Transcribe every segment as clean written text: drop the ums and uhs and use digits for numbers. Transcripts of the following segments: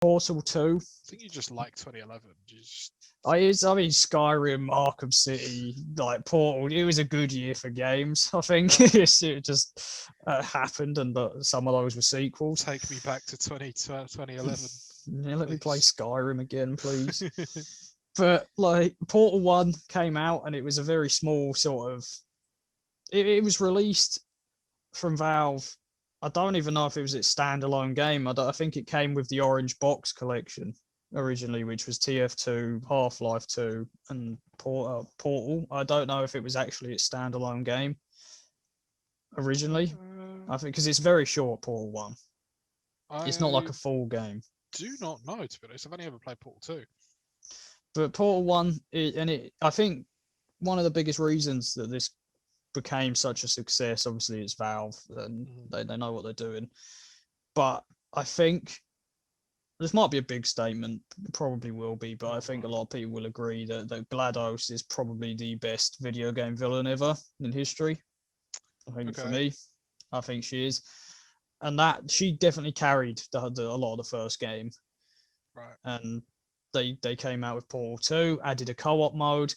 Portal 2. I think you just like 2011. I mean, Skyrim, Arkham City, like Portal. It was a good year for games. I think it just happened, and some of those were sequels. Take me back to 2011. Yeah, let me play Skyrim again, please. But like Portal 1 came out, and it was a very small sort of. It was released from Valve. I don't even know if it was its standalone game. I think it came with the Orange Box collection originally, which was TF2, Half-Life 2, and Portal. I don't know if it was actually its standalone game originally. I think because it's very short, Portal 1. It's not like a full game. Do not know, to be honest. I've only ever played Portal 2. But Portal 1, I think one of the biggest reasons that this became such a success, obviously it's Valve and they know what they're doing. But I think this might be a big statement, probably will be, but I think a lot of people will agree that GLaDOS is probably the best video game villain ever in history. I think for me, I think she is. And that she definitely carried a lot of the first game. Right. And they came out with Portal 2, added a co-op mode,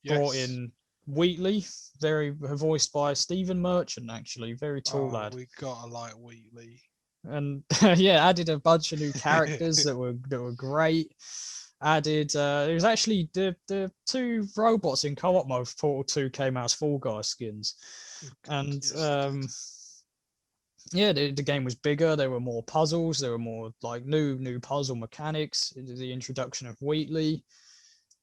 brought in Wheatley, voiced by Stephen Merchant, actually, very tall lad. We gotta like Wheatley. And yeah, added a bunch of new characters that were great. Added it was actually the two robots in co-op mode for Portal 2 came out as Fall Guys skins. And yeah, the game was bigger, there were more puzzles, there were more like new puzzle mechanics, the introduction of Wheatley.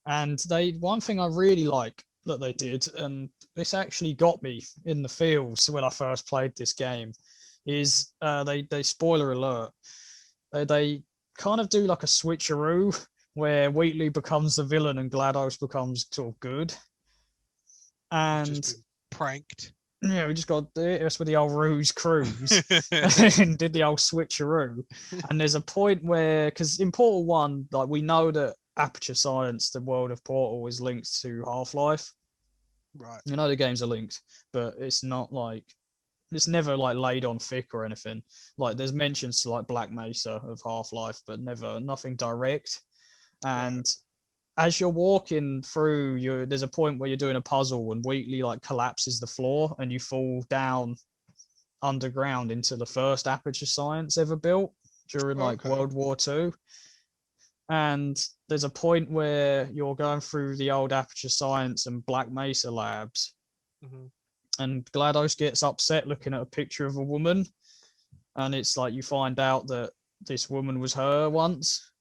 And one thing I really like that they did, and this actually got me in the feels when I first played this game, is they spoiler alert, they kind of do like a switcheroo where Wheatley becomes the villain and GLaDOS becomes sort of good. And just been pranked. Yeah, we just got this with the old Ruse Cruise and did the old switcheroo. And there's a point where, because in Portal 1, like we know that Aperture Science, the world of Portal, is linked to Half-Life. Right. You know the games are linked, but it's not like it's never like laid on thick or anything. Like there's mentions to like Black Mesa of Half-Life, but nothing direct. And as you're walking through, there's a point where you're doing a puzzle and Wheatley like collapses the floor and you fall down underground into the first Aperture Science ever built during like World War II. And there's a point where you're going through the old Aperture Science and Black Mesa labs, and GLaDOS gets upset looking at a picture of a woman, and it's like you find out that this woman was her once,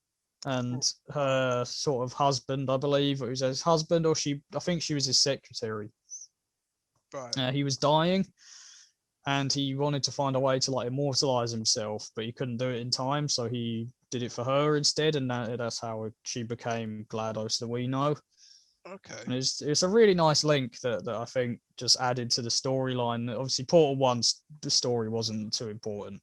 and her sort of husband, I believe, it was his husband, or I think she was his secretary. Right. He was dying, and he wanted to find a way to like immortalize himself, but he couldn't do it in time, so he did it for her instead, and that's how she became GLaDOS that we know. Okay. And it's a really nice link that I think just added to the storyline. Obviously, Portal 1's the story wasn't too important.